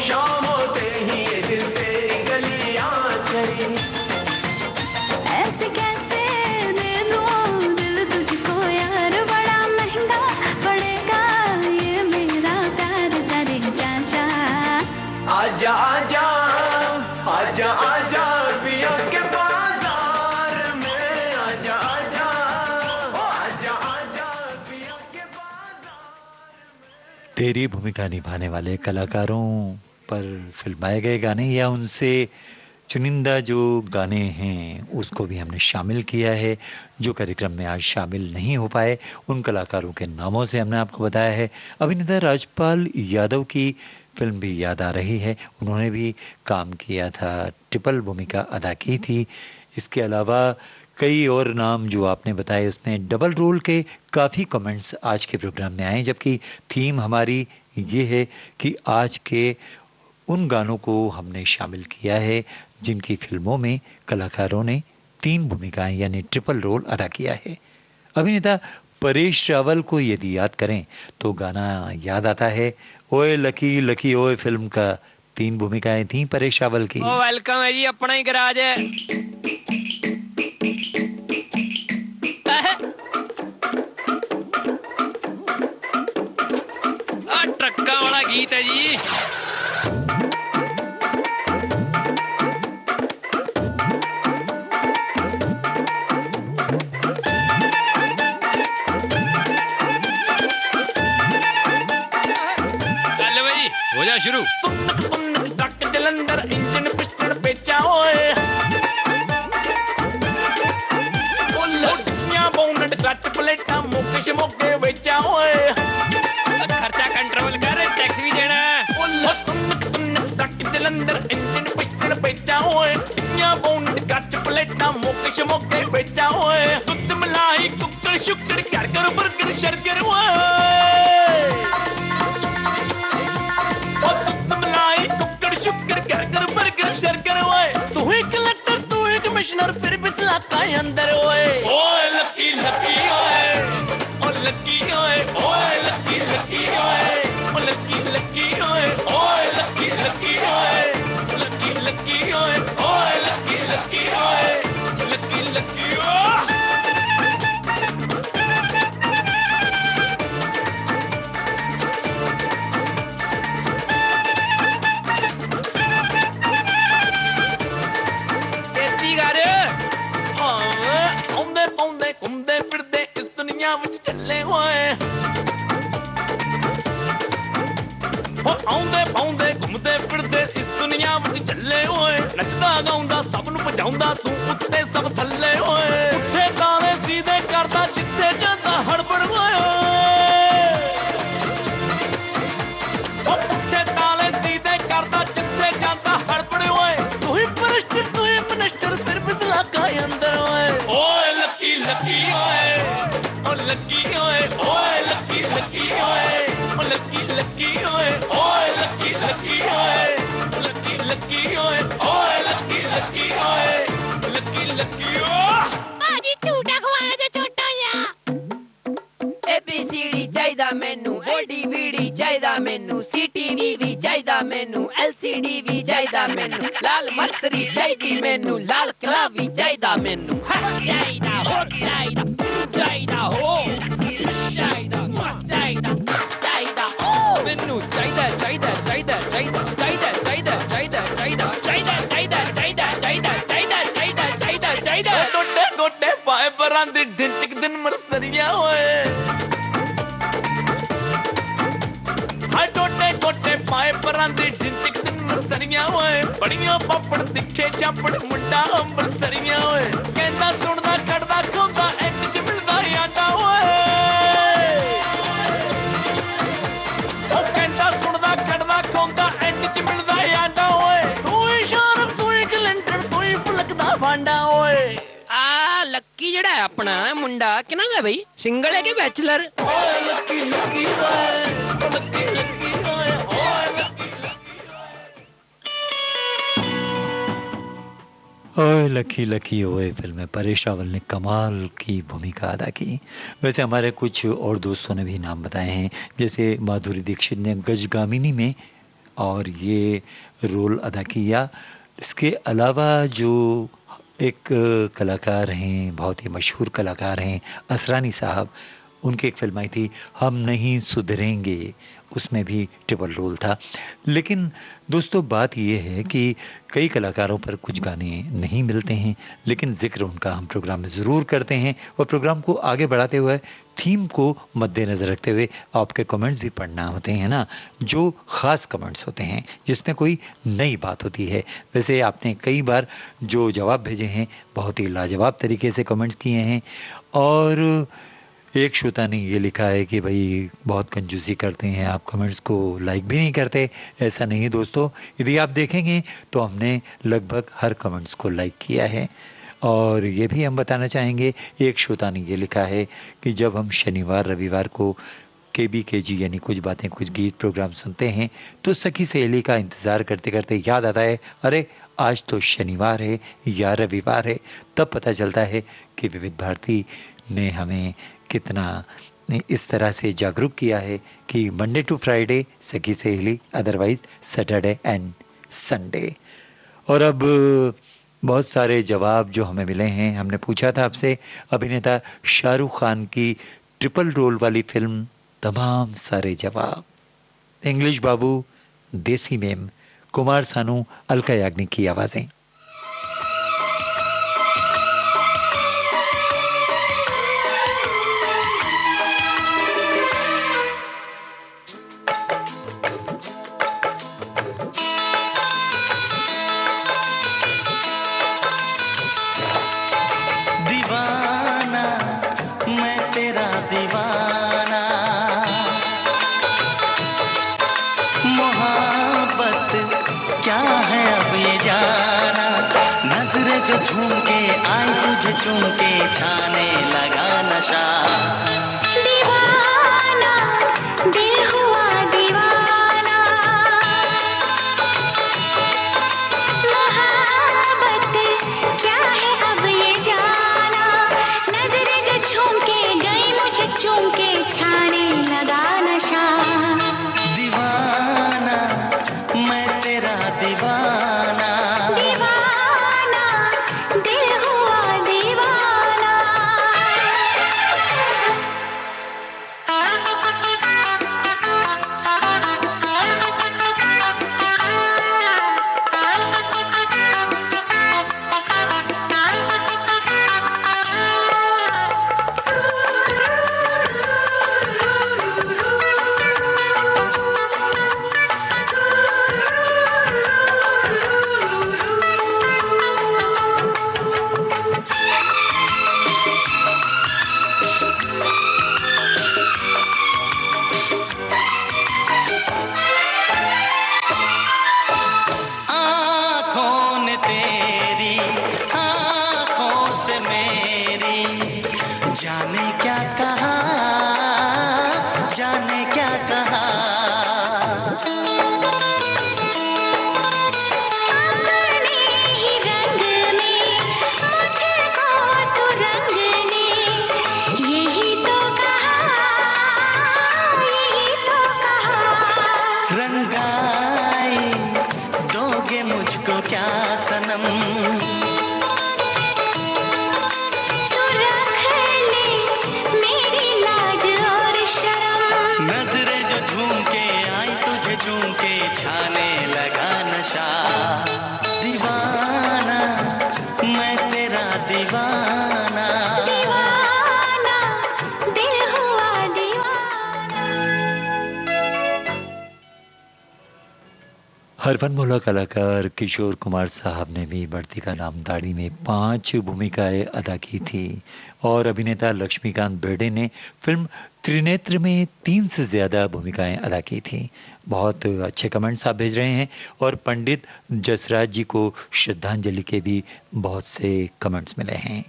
शाम होते ही ये दिल तेरी गलियां चली। ऐसे कैसे दे दूं दिल तुझको यार, बड़ा महंगा पड़ेगा ये मेरा प्यार, जरे जा जा। आजा आजा आजा आजा पिया के बाजार में, आजा आजा ओ आजा आजा पिया के बाजार में। तेरी भूमिका निभाने वाले कलाकारों पर फिल्माए गए गाने या उनसे चुनिंदा जो गाने हैं उसको भी हमने शामिल किया है। जो कार्यक्रम में आज शामिल नहीं हो पाए उन कलाकारों के नामों से हमने आपको बताया है। अभिनेता राजपाल यादव की फिल्म भी याद आ रही है, उन्होंने भी काम किया था, ट्रिपल भूमिका अदा की थी। इसके अलावा कई और नाम जो आपने बताए उसमें डबल रोल के काफ़ी कमेंट्स आज के प्रोग्राम में आए, जबकि थीम हमारी ये है कि आज के उन गानों को हमने शामिल किया है जिनकी फिल्मों में कलाकारों ने 3 भूमिकाएं यानी ट्रिपल रोल अदा किया है। अभिनेता परेश रावल को यदि याद करें तो गाना याद आता है ओए लकी लकी ओए, फिल्म का 3 भूमिकाएं थीं परेश रावल की। ओ वेलकम है जी, अपना ही गराज है। ट्रक्का वाला गीत है जी। चल भाई हो जा शुरू। ट्रक जलंधर इंजन पिस्टन बेचा ओए, बोनट क्लच प्लेटा मुकेश मोके बेचा ओए। मौके शमौके बेचा ओए दूध मलाई कुकर शुक्र कर कर बर्गर शर्गर ओए ओ दूध मलाई कुकर शुक्र कर कर बर्गर शर्गर ओए तू एक कलेक्टर तू एक कमिश्नर फिर भी इलाका अंदर ओए ओए लकी लकी ओए ओ लकी ओए ओए लकी लकी ओए ओ लकी लकी ओए ओए लकी लकी ओए लकी लकी ओए ओए लकी लकी ओए लकी लकी ओए तेती कर आਉਂਦੇ ਪਾਉਂਦੇ ਘੁੰਮਦੇ ਫਿਰਦੇ ਇਸ ਦੁਨੀਆ ਵਿੱਚ ਚੱਲੇ ਹੋਏ ਹੋ ਆਉਂਦੇ ਪਾਉਂਦੇ ਘੁੰਮਦੇ ਫਿਰਦੇ ਇਸ ਦੁਨੀਆ ਵਿੱਚ ਚੱਲੇ ਹੋਏ ਨੱਚਦਾ ਗਾਉਂਦਾ ਸਭ ਨੂੰ ਭਜਾਉਂਦਾ ਤੂੰ ਉੱਤੇ ਸਭ ਥੱਲੇ ਹੋਏ ਉੱਥੇ ਤਾਲੇ ਸੀਧੇ ਕਰਦਾ ਜਿੱਥੇ ਜਾਂਦਾ ਹੜਬੜ ਹੋਏ ਉਹ ਉੱਥੇ ਤਾਲੇ ਸੀਧੇ ਕਰਦਾ ਜਿੱਥੇ ਜਾਂਦਾ ਹੜਬੜ ਹੋਏ ਤੂੰ ਹੀ ਪਰਸਟਰ ਤੂੰ ਹੀ ਮਨਿਸਟਰ ਫਿਰ ਬਿਸਲਾ ਕਾ ਅੰਦਰ ਹੋਏ ਓਏ ਲੱਕੀ ਲੱਕੀ ਓਏ ਓ ਲੱਕੀ ਓਏ ਓਏ ਲੱਕੀ ਲੱਕੀ ਓਏ ਓ ਲੱਕੀ ਲੱਕੀ ਓਏ ਓਏ ਲੱਕੀ ਲੱਕੀ ਓਏ ਲੱਕੀ ਲੱਕੀ ਓਏ ਓਏ ਲੱਕੀ ਲੱਕੀ ਓਏ ਲੱਕੀ ਲੱਕੀ ਓਏ ਬਾਜੀ ਝੂਟਾ ਖਵਾਇਆ ਜੇ ਛੋਟਾ ਜਿਹਾ ABCD ਚਾਹੀਦਾ ਮੈਨੂੰ DVD ਚਾਹੀਦਾ ਮੈਨੂੰ CTV ਵੀ ਚਾਹੀਦਾ ਮੈਨੂੰ LCD ਵੀ ਚਾਹੀਦਾ ਮੈਨੂੰ ਲਾਲ ਮਰਸਰੀ ਚਾਹੀਦੀ ਮੈਨੂੰ ਲਾਲ ਕਿਲਾ ਵੀ ਚਾਹੀਦਾ ਮੈਨੂੰ ਚਾਹੀਦਾ ਹੋ ਚਾਹੀਦਾ ਚਾਹੀਦਾ ਹੋ ਚਾਹੀਦਾ ਚਾਹੀਦਾ ਚਾਹੀਦਾ ਓ ਮੈਨੂੰ ਚਾਹੀਦਾ ਚਾਹੀਦਾ ਚਾਹੀਦਾ ਚਾਹੀਦਾ ਚਾਹੀਦਾ ਚਾਹੀਦਾ ਚਾਹੀਦਾ ਚਾਹੀਦਾ ਚਾਹੀਦਾ ਚਾਹੀਦਾ ਚਾਹੀਦਾ ਚਾਹੀਦਾ ਚਾਹੀਦਾ ਚਾਹੀਦਾ ਚਾਹੀਦਾ ਚਾਹੀਦਾ ਗੋਡੇ ਗੋਡੇ ਪਾਏ ਪਰਾਂ ਦੀ ਢਿੰਚਕ ਦਿਨ ਮਰਸਰੀਆਂ ਹੋਏ ਹਾਏ ਟੋਟੇ ਗੋਡੇ ਪਾਏ ਪਰਾਂ ਦੀ ਢਿੰਚਕ ਦਿਨ ਮਰਸਰੀਆਂ ਹੋਏ ਬੜੀਆਂ ਪਾਪੜ ਤਿੱਖੇ ਚਾਪੜ ਮੁੰਡਾ ਅੰਬਰਸਰੀਆਂ ਹੋਏ ਕਹਿੰਦਾ ਸੁਣਦਾ ਖੜਦਾ ਖੋਂਦਾ ਇੱਕ ਚ ਮਿਲਦਾ ਆਂਡਾ ਹੋਏ ਉਹ ਕਹਿੰਦਾ ਸੁਣਦਾ ਖੜਦਾ ਖੋਂਦਾ ਇੱਕ ਚ ਮਿਲਦਾ ਆਂਡਾ ਹੋਏ ਤੂੰ ਹੀ ਸ਼ਾਰਪ ਤੂੰ ਹੀ ਕਲੰਟਰ ਤੂੰ ਹੀ ਫਲਕਦਾ ਫਾਂਡਾ ਓਏ ਆ ਲੱਕੀ ਜਿਹੜਾ ਹੈ ਆਪਣਾ ਮੁੰਡਾ ਕਿਹਨਾਂ ਦਾ ਬਈ ਸਿੰਗਲ ਹੈ ਕਿ ਬੈਚਲਰ ਓਏ ਲੱਕੀ ਲੱਕੀ ਓਏ ਲੱਕੀ ਲੱਕੀ ਓਏ ਓਏ ਲੱਕੀ ओए लकी लकी ओए फिल्म में परेश रावल ने कमाल की भूमिका अदा की। वैसे हमारे कुछ और दोस्तों ने भी नाम बताए हैं, जैसे माधुरी दीक्षित ने गजगामिनी में और ये रोल अदा किया। इसके अलावा जो एक कलाकार हैं, बहुत ही मशहूर कलाकार हैं, असरानी साहब, उनकी एक फिल्म आई थी हम नहीं सुधरेंगे, उसमें भी ट्रिपल रोल था। लेकिन दोस्तों बात ये है कि कई कलाकारों पर कुछ गाने नहीं मिलते हैं, लेकिन जिक्र उनका हम प्रोग्राम में ज़रूर करते हैं और प्रोग्राम को आगे बढ़ाते हुए थीम को मद्देनज़र रखते हुए आपके कमेंट्स भी पढ़ना होते हैं ना, जो ख़ास कमेंट्स होते हैं जिसमें कोई नई बात होती है। वैसे आपने कई बार जो जवाब भेजे हैं बहुत ही लाजवाब तरीके से कमेंट्स किए हैं। और एक श्रोता ने ये लिखा है कि भाई बहुत कंजूसी करते हैं आप, कमेंट्स को लाइक भी नहीं करते। ऐसा नहीं दोस्तों, यदि आप देखेंगे तो हमने लगभग हर कमेंट्स को लाइक किया है। और ये भी हम बताना चाहेंगे, एक श्रोता ने ये लिखा है कि जब हम शनिवार रविवार को KBKG यानी कुछ बातें कुछ गीत प्रोग्राम सुनते हैं तो सखी सहेली का इंतज़ार करते करते याद आता है, अरे आज तो शनिवार है या रविवार है। तब पता चलता है कि विविध भारती ने हमें कितना इस तरह से जागरूक किया है कि मंडे टू फ्राइडे सखी सहेली, अदरवाइज सैटरडे एंड संडे। और अब बहुत सारे जवाब जो हमें मिले हैं, हमने पूछा था आपसे अभिनेता शाहरुख खान की ट्रिपल रोल वाली फिल्म, तमाम सारे जवाब। इंग्लिश बाबू, देसी मेम, कुमार सानू, अलका याग्निक की आवाज़ें। दीवाना मैं तेरा दीवाना, मोहब्बत क्या है अब ये जाना। तुझे चूम के छाने लगा नशा। दीवाना दिल हुआ दीवाना, मोहब्बत क्या है अब ये जाना, नजरें जो झूम के गई मुझे चूम के छाने लगा नशा। दीवाना मैं तेरा दीवाना, दीवाना दिल हुआ दीवाना। आँखों ने तेरी आँखों से मेरी जाने क्या कहा, जाने क्या कहा। अपने ही रंग में मुझको तू रंग ले, यही तो कहा, यही तो कहा। रंगाई दोगे मुझको क्या सनम, तू रख ले मेरी लाज और शर्म। नजरें जो झूम के आई तुझे चूम के छाने लगा नशा। दीवाना मैं तेरा दीवाना, दीवाना दिल हुआ दीवाना। हरफनमौला कलाकार किशोर कुमार साहब ने भी बढ़ती का नाम दाढ़ी में 5 भूमिकाएं अदा की थी और अभिनेता लक्ष्मीकांत बेर्डे ने फिल्म त्रिनेत्र में 3 से ज़्यादा भूमिकाएं अदा की थी। बहुत अच्छे कमेंट्स आप भेज रहे हैं और पंडित जसराज जी को श्रद्धांजलि के भी बहुत से कमेंट्स मिले हैं।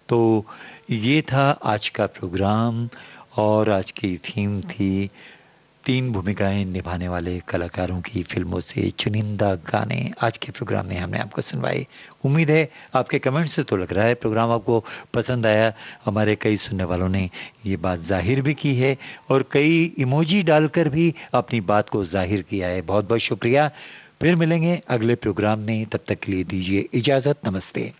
तो ये था आज का प्रोग्राम और आज की थीम थी 3 भूमिकाएं निभाने वाले कलाकारों की फिल्मों से चुनिंदा गाने। आज के प्रोग्राम में हमने आपको सुनवाए। उम्मीद है आपके कमेंट से तो लग रहा है प्रोग्राम आपको पसंद आया। हमारे कई सुनने वालों ने ये बात जाहिर भी की है और कई इमोजी डालकर भी अपनी बात को जाहिर किया है। बहुत बहुत शुक्रिया। फिर मिलेंगे अगले प्रोग्राम में, तब तक के लिए दीजिए इजाज़त। नमस्ते।